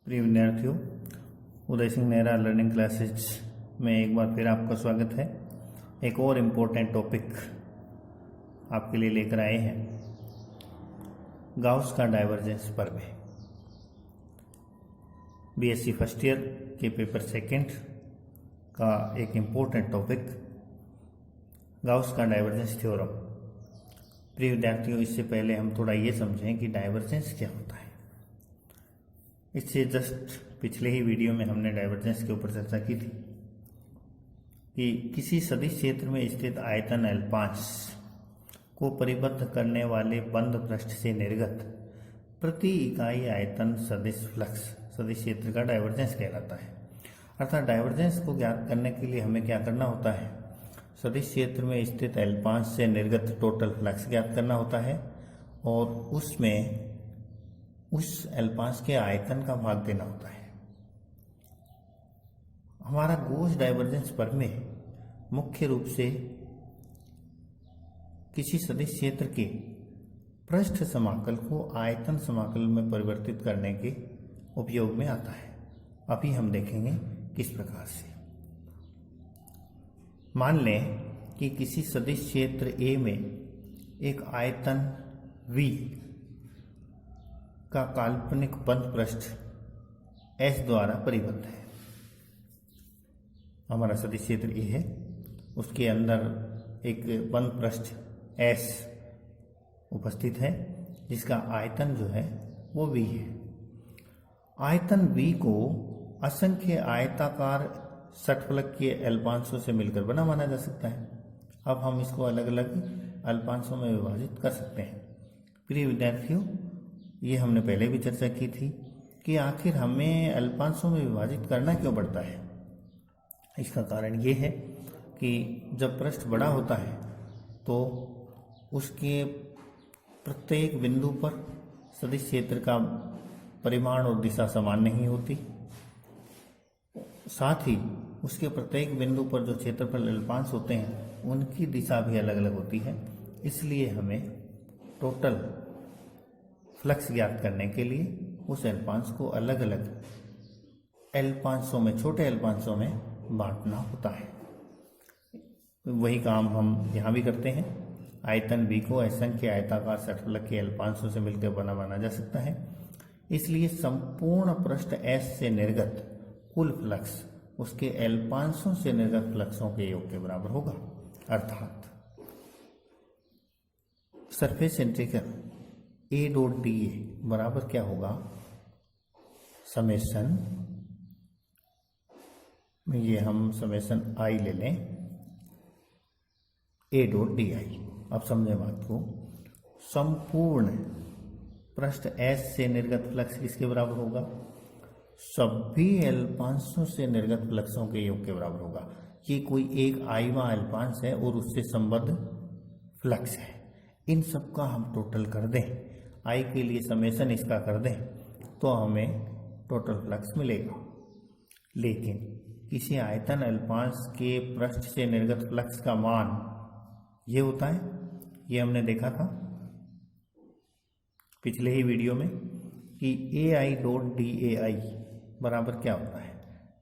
प्रिय विद्यार्थियों, Uday Singh Nehra learning classes में एक बार फिर आपका स्वागत है। एक और इम्पोर्टेंट टॉपिक आपके लिए लेकर आए हैं, गाउस का डाइवर्जेंस प्रमेय। बीएससी फर्स्ट ईयर के पेपर सेकंड का एक इम्पोर्टेंट टॉपिक गाउस का डाइवर्जेंस थ्योरम। प्रिय विद्यार्थियों, इससे पहले हम थोड़ा ये समझें कि डाइवर्जेंस क्या होता है। इससे जस्ट पिछले ही वीडियो में हमने डाइवर्जेंस के ऊपर चर्चा की थी कि किसी सदिश क्षेत्र में स्थित आयतन L5 को परिबद्ध करने वाले बंद पृष्ठ से निर्गत प्रति इकाई आयतन सदिश फ्लक्स सदिश क्षेत्र का डाइवर्जेंस कहलाता है। अर्थात डाइवर्जेंस को ज्ञात करने के लिए हमें क्या करना होता है, सदिश क्षेत्र में स्थित L5 से निर्गत टोटल फ्लक्स ज्ञात करना होता है और उसमें उस L5 के आयतन का भाग देना होता है। हमारा गॉस डाइवर्जेंस प्रमेय मुख्य रूप से किसी सदिश क्षेत्र के पृष्ठ समाकल को आयतन समाकल में परिवर्तित करने के उपयोग में आता है। अभी हम देखेंगे किस प्रकार से। मान लें कि किसी सदिश क्षेत्र A में एक आयतन V का काल्पनिक बंद पृष्ठ S द्वारा परिबद्ध है। हमारा सदिश क्षेत्र A है, उसके अंदर एक बंद पृष्ठ S उपस्थित है जिसका आयतन जो है वो V है। आयतन V को असंख्य आयताकार षटफलक के अल्पांशों से मिलकर बना माना जा सकता है। अब हम इसको अलग अलग अल्पांशों में विभाजित कर सकते हैं। प्रिय विद्यार्थियों, ये हमने पहले भी चर्चा की थी कि आखिर हमें अल्पांशों में विभाजित करना क्यों पड़ता है। इसका कारण ये है कि जब पृष्ठ बड़ा होता है तो उसके प्रत्येक बिंदु पर सदिश क्षेत्र का परिमाण और दिशा समान नहीं होती। साथ ही उसके प्रत्येक बिंदु पर जो क्षेत्रफल अल्पांश होते हैं उनकी दिशा भी अलग अलग होती है। इसलिए हमें टोटल फ्लक्स ज्ञात करने के लिए उस अल्पांश को अलग अलग अल्पांशों में, छोटे अल्पांशों में बांटना होता है। वही काम हम यहाँ भी करते हैं। आयतन V को असंख्य आयताकार षटफलक के अल्पांशों से मिलकर बना माना जा सकता है। इसलिए संपूर्ण पृष्ठ S से निर्गत कुल फ्लक्स उसके अल्पांशों से निर्गत फ्लक्सों के योग के बराबर होगा। अर्थात surface integral A dot dA बराबर क्या होगा, समेशन, ये हम समेशन I ले लें, A डॉट DI। अब समझे बात को, संपूर्ण पृष्ठ S से निर्गत फ्लक्स किसके बराबर होगा, सभी अल्पांशों से निर्गत फ्लक्सों के योग के बराबर होगा। ये कोई एक आईवा अल्पांश है और उससे संबद्ध फ्लक्स है। इन सब का हम टोटल कर दें, I के लिए समेशन इसका कर दें तो हमें टोटल फ्लक्स मिलेगा। लेकिन किसी आयतन अल्पांश के पृष्ठ से निर्गत फ्लक्स का मान ये होता है, ये हमने देखा था पिछले ही वीडियो में कि AI डॉट DAI बराबर क्या होता है,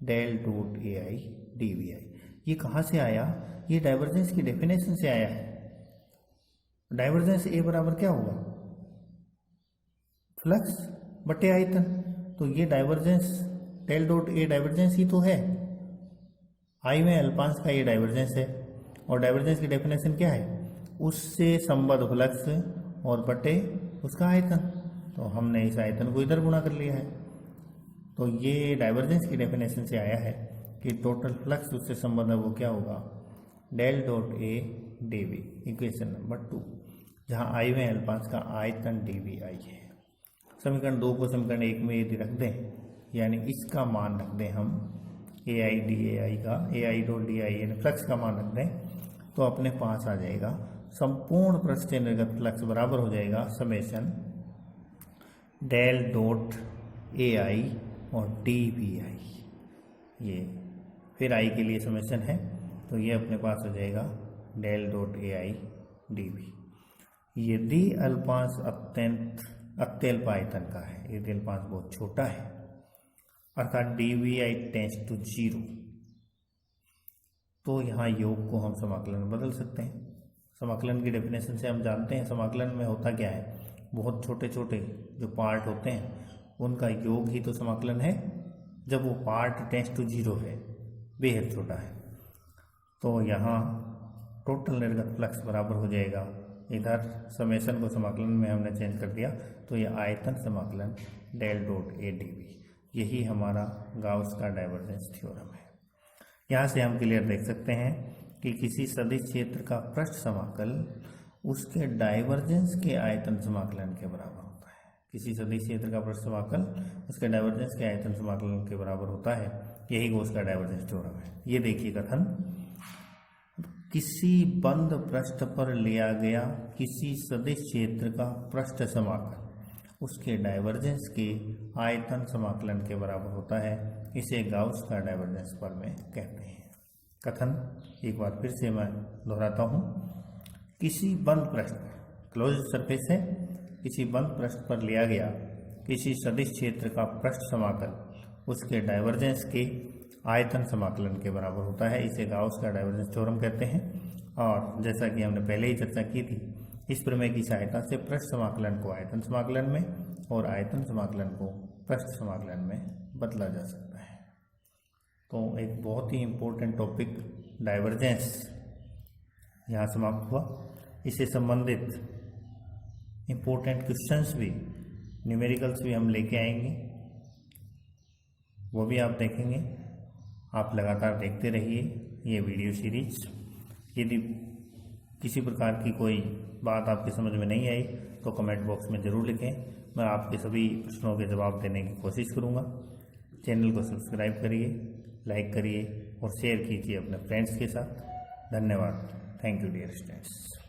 डेल डॉट AI DVI। ये कहाँ से आया, ये डाइवर्जेंस की डेफिनेशन से आया है। डाइवर्जेंस A बराबर क्या होगा, फ्लक्स बटे आयतन। तो ये divergence del dot A divergence ही तो है, I में अल्पांश का ये डाइवर्जेंस है। और डाइवर्जेंस की डेफिनेशन क्या है, उससे संबद्ध फ्लक्स और बटे उसका आयतन। तो हमने इस आयतन को इधर गुणा कर लिया है। तो ये डाइवर्जेंस की डेफिनेशन से आया है कि टोटल फ्लक्स उससे संबंध है वो क्या होगा, del dot A dV। Equation number 2, जहाँ I में अल्पांश का आयतन dVI है। समीकरण 2 को समीकरण 1 में यदि रख दें, यानी इसका मान रख दें हम AI DAI का, AI डॉट DI यानी फ्लक्स का मान रख दें, तो अपने पास आ जाएगा संपूर्ण पृष्ठ से निर्गत फ्लक्स बराबर हो जाएगा समेशन डेल डॉट AI और DVI। ये फिर I के लिए समेशन है तो ये अपने पास हो जाएगा डेल डॉट AI DV। यदि अल्पांश अत्यल्प आयतन का है, यदि अल्पांश बहुत छोटा है अर्थात dvi टेंस टू 0, तो यहाँ योग को हम समाकलन में बदल सकते हैं। समाकलन की डेफिनेशन से हम जानते हैं समाकलन में होता क्या है, बहुत छोटे छोटे जो पार्ट होते हैं उनका योग ही तो समाकलन है, जब वो पार्ट टेंस टू 0 है, बेहद छोटा है। तो यहाँ टोटल निर्गत फ्लक्स बराबर हो जाएगा, इधर समेशन को समाकलन में हमने चेंज कर दिया, तो ये आयतन समाकलन del dot A D V, यही हमारा गाउस का डाइवर्जेंस थ्योरम है। यहाँ से हम क्लियर देख सकते हैं कि किसी सदिश क्षेत्र का पृष्ठ समाकल उसके डाइवर्जेंस के आयतन समाकलन के बराबर होता है। किसी सदिश क्षेत्र का पृष्ठ समाकल उसके डाइवर्जेंस के आयतन समाकलन के बराबर होता है, यही गाउस का डाइवर्जेंस थ्योरम है। ये देखिए कथन, किसी बंद पृष्ठ पर लिया गया किसी सदिश क्षेत्र का पृष्ठ समाकल उसके डाइवर्जेंस के आयतन समाकलन के बराबर होता है, इसे गाउस का डाइवर्जेंस प्रमेय कहते हैं। कथन एक बार फिर से मैं दोहराता हूँ, किसी बंद पृष्ठ पर, क्लोज सरफेस है, किसी बंद पृष्ठ पर लिया गया किसी सदिश क्षेत्र का पृष्ठ समाकल उसके डाइवर्जेंस के आयतन समाकलन के बराबर होता है, इसे गाउस का डाइवर्जेंस थ्योरम कहते हैं। और जैसा कि हमने पहले ही चर्चा की थी, इस प्रमेय की सहायता से पृष्ठ समाकलन को आयतन समाकलन में और आयतन समाकलन को पृष्ठ समाकलन में बदला जा सकता है। तो एक बहुत ही इम्पोर्टेंट टॉपिक डाइवर्जेंस यहाँ समाप्त हुआ। इससे संबंधित इम्पोर्टेंट क्वेश्चंस भी, न्यूमेरिकल्स भी हम लेके आएंगे, वो भी आप देखेंगे। आप लगातार देखते रहिए ये वीडियो सीरीज। यदि किसी प्रकार की कोई बात आपकी समझ में नहीं आई तो कमेंट बॉक्स में ज़रूर लिखें, मैं आपके सभी प्रश्नों के जवाब देने की कोशिश करूँगा। चैनल को सब्सक्राइब करिए, लाइक करिए और शेयर कीजिए अपने फ्रेंड्स के साथ। धन्यवाद। Thank you dear students.